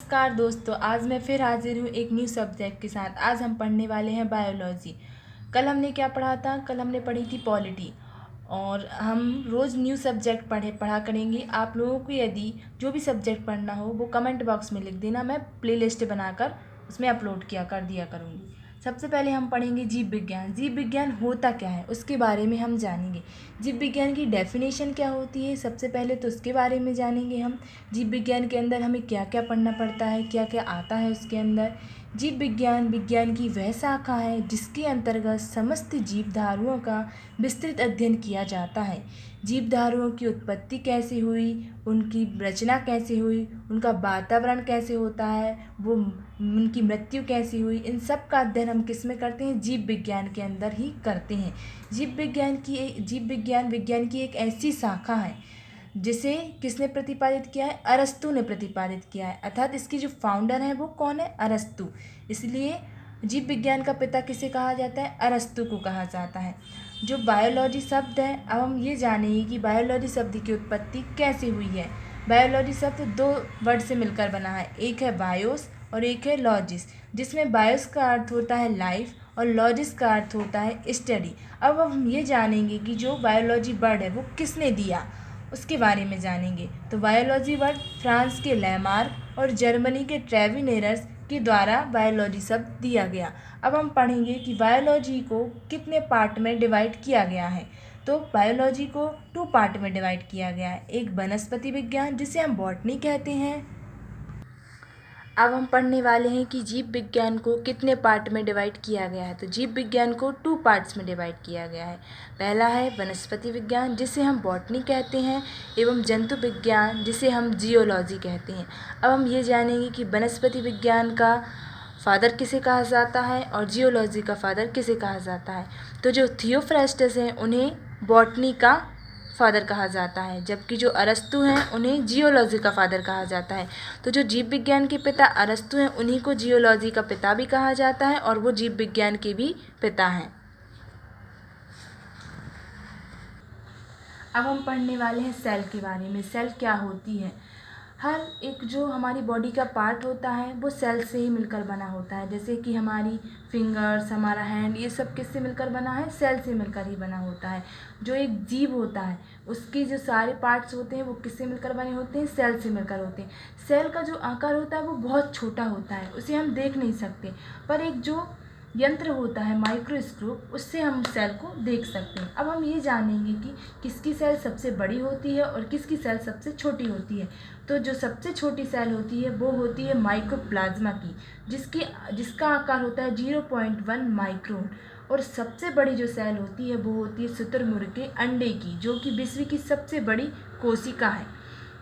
नमस्कार दोस्तों, आज मैं फिर हाजिर हूँ एक न्यू सब्जेक्ट के साथ। आज हम पढ़ने वाले हैं बायोलॉजी। कल हमने क्या पढ़ा था? कल हमने पढ़ी थी पॉलिटी। और हम रोज़ न्यू सब्जेक्ट पढ़ा करेंगे। आप लोगों को यदि जो भी सब्जेक्ट पढ़ना हो वो कमेंट बॉक्स में लिख देना, मैं प्लेलिस्ट बनाकर उसमें अपलोड कर दिया करूँगी। सबसे पहले हम पढ़ेंगे जीव विज्ञान। जीव विज्ञान होता क्या है उसके बारे में हम जानेंगे। जीव विज्ञान की डेफिनेशन क्या होती है सबसे पहले तो उसके बारे में जानेंगे हम। जीव विज्ञान के अंदर हमें क्या क्या पढ़ना पड़ता है, क्या क्या आता है उसके अंदर। जीव विज्ञान विज्ञान की वह शाखा है जिसके अंतर्गत समस्त जीवधारुओं का विस्तृत अध्ययन किया जाता है। जीवधारुओं की उत्पत्ति कैसे हुई, उनकी रचना कैसे हुई, उनका वातावरण कैसे होता है, वो उनकी मृत्यु कैसे हुई, इन सब का अध्ययन हम किस में करते हैं? जीव विज्ञान के अंदर ही करते हैं। जीव विज्ञान विज्ञान की एक ऐसी शाखा है जिसे किसने प्रतिपादित किया है? अरस्तु ने प्रतिपादित किया है। अर्थात इसकी जो फाउंडर है वो कौन है? अरस्तु। इसलिए जीव विज्ञान का पिता किसे कहा जाता है? अरस्तु को कहा जाता है। जो बायोलॉजी शब्द है, अब हम ये जानेंगे कि बायोलॉजी शब्द की उत्पत्ति कैसे हुई है। बायोलॉजी शब्द दो वर्ड से मिलकर बना है, एक है बायोस और एक है लॉजिस, जिसमें बायोस का अर्थ होता है लाइफ और लॉजिस का अर्थ होता है स्टडी। अब हम ये जानेंगे कि जो बायोलॉजी वर्ड है वो किसने दिया, उसके बारे में जानेंगे। तो बायोलॉजी वर्ड फ्रांस के लैमार्क और जर्मनी के ट्रेविनेरस के द्वारा बायोलॉजी शब्द दिया गया। अब हम पढ़ेंगे कि बायोलॉजी को कितने पार्ट में डिवाइड किया गया है। तो बायोलॉजी को 2 पार्ट में डिवाइड किया गया है। एक वनस्पति विज्ञान जिसे हम बॉटनी कहते हैं। अब हम पढ़ने वाले हैं कि जीव विज्ञान को कितने पार्ट में डिवाइड किया गया है। तो जीव विज्ञान को 2 पार्ट्स में डिवाइड किया गया है। पहला है वनस्पति विज्ञान जिसे हम बॉटनी कहते हैं, एवं जंतु विज्ञान जिसे हम जियोलॉजी कहते हैं। अब हम ये जानेंगे कि वनस्पति विज्ञान का फादर किसे कहा जाता है और जियोलॉजी का फादर किसे कहा जाता है। तो जो थियोफ्रास्टस हैं उन्हें बॉटनी का फादर कहा जाता है, जबकि जो अरस्तु हैं उन्हें जियोलॉजी का फादर कहा जाता है। तो जो जीव विज्ञान के पिता अरस्तु हैं उन्हीं को जियोलॉजी का पिता भी कहा जाता है और वो जीव विज्ञान के भी पिता हैं। अब हम पढ़ने वाले हैं सेल के बारे में। सेल क्या होती है? हर एक जो हमारी बॉडी का पार्ट होता है वो सेल से ही मिलकर बना होता है। जैसे कि हमारी फिंगर्स, हमारा हैंड, ये सब किससे मिलकर बना है? सेल से मिलकर ही बना होता है। जो एक जीव होता है उसके जो सारे पार्ट्स होते हैं वो किससे मिलकर बने होते हैं? सेल से मिलकर होते हैं। सेल का जो आकार होता है वो बहुत छोटा होता है, उसे हम देख नहीं सकते, पर एक जो यंत्र होता है माइक्रोस्कोप, उससे हम सेल को देख सकते हैं। अब हम ये जानेंगे कि किसकी सेल सबसे बड़ी होती है और किसकी सेल सबसे छोटी होती है। तो जो सबसे छोटी सेल होती है वो होती है माइकोप्लाज्मा की, जिसका आकार होता है 0.1 माइक्रोन। और सबसे बड़ी जो सेल होती है वो होती है शुतुरमुर्ग के अंडे की, जो कि विश्व की सबसे बड़ी कोशिका है।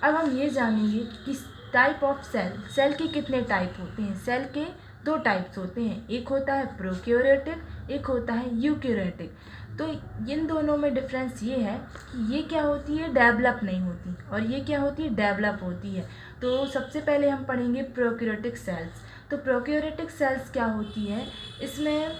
अब हम ये जानेंगे कि टाइप ऑफ सेल के कितने टाइप होते हैं। सेल के 2 टाइप्स होते हैं, एक होता है प्रोकैरियोटिक, एक होता है यूकैरियोटिक। तो इन दोनों में डिफरेंस ये है कि ये क्या होती है? डेवलप नहीं होती, और ये क्या होती है? डेवलप होती है। तो सबसे पहले हम पढ़ेंगे प्रोकैरियोटिक सेल्स। तो प्रोकैरियोटिक सेल्स क्या होती है? इसमें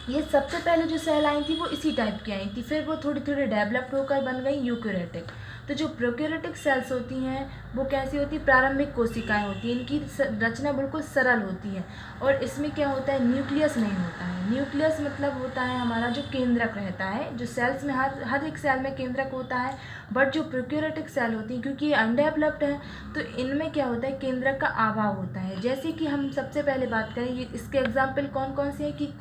ये सबसे पहले जो सेल आई थी वो इसी टाइप की आई थी, फिर वो थोड़ी थोड़ी डेवलप्ड होकर बन गई यूकैरियोटिक। तो जो प्रोकैरियोटिक सेल्स होती हैं वो कैसी होती है? प्रारंभिक कोशिकाएं होती हैं, इनकी रचना बिल्कुल सरल होती है, और इसमें क्या होता है? न्यूक्लियस नहीं होता है। न्यूक्लियस मतलब होता है हमारा जो केंद्रक रहता है, जो सेल्स में हर एक सेल में केंद्रक होता है। बट जो प्रोकैरियोटिक सेल होती हैं, क्योंकि ये अनडेवलप्ड है, तो इनमें क्या होता है? केंद्रक का अभाव होता है। जैसे कि हम सबसे पहले बात करें, ये इसके एग्जाम्पल कौन कौन से हैं कि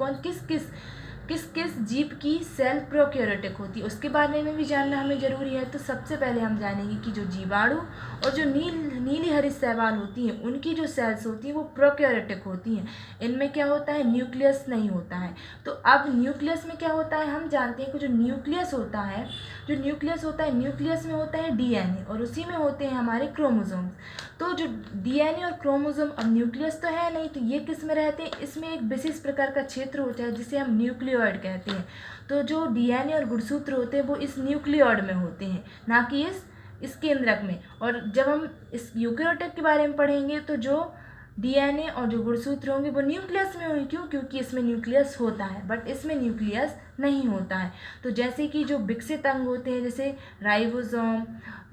किस किस जीव की सेल प्रोकैरियोटिक होती है, उसके बारे में भी जानना हमें ज़रूरी है। तो सबसे पहले हम जानेंगे कि जो जीवाणु और जो नीली हरी शैवाल होती हैं उनकी जो सेल्स होती हैं वो प्रोकैरियोटिक होती हैं। इनमें क्या होता है? न्यूक्लियस नहीं होता है। तो अब न्यूक्लियस में क्या होता है? हम जानते हैं कि जो न्यूक्लियस होता है न्यूक्लियस में होता है डीएनए, और उसी में होते हैं हमारे क्रोमोसोम्स। तो जो डीएनए और क्रोमोसोम, अब न्यूक्लियस तो है नहीं, तो ये किस में रहते हैं? इसमें एक विशेष प्रकार का क्षेत्र होता है जिसे हम न्यूक्लियोइड कहते हैं। तो जो डीएनए और गुणसूत्र होते हैं वो इस न्यूक्लियोइड में होते हैं, ना कि इस केंद्रक में। और जब हम इस यूकैरियोटिक के बारे में पढ़ेंगे तो जो डीएनए और जो गुणसूत्र होंगे वो न्यूक्लियस में होंगे। क्यों? क्योंकि इसमें न्यूक्लियस होता है, बट इसमें न्यूक्लियस नहीं होता है। तो जैसे कि जो विकसित अंग होते हैं, जैसे राइबोसोम,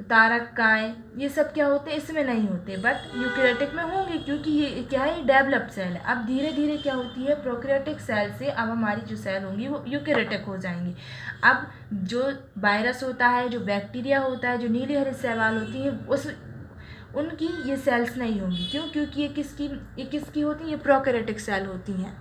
तारककाय, ये सब क्या होते हैं? इसमें नहीं होते, बट यूकेरियोटिक में होंगे, क्योंकि ये क्या है? डेवलप्ड सेल है। अब धीरे धीरे क्या होती है? प्रोकैरियोटिक सेल से अब हमारी जो सेल होंगी वो यूकेरियोटिक हो जाएंगी। अब जो वायरस होता है, जो बैक्टीरिया होता है, जो नीली हरी शैवाल होती है, उस उनकी ये सेल्स नहीं होंगी। क्यों? क्योंकि ये किसकी होती हैं? ये प्रोकैरियोटिक सेल होती हैं।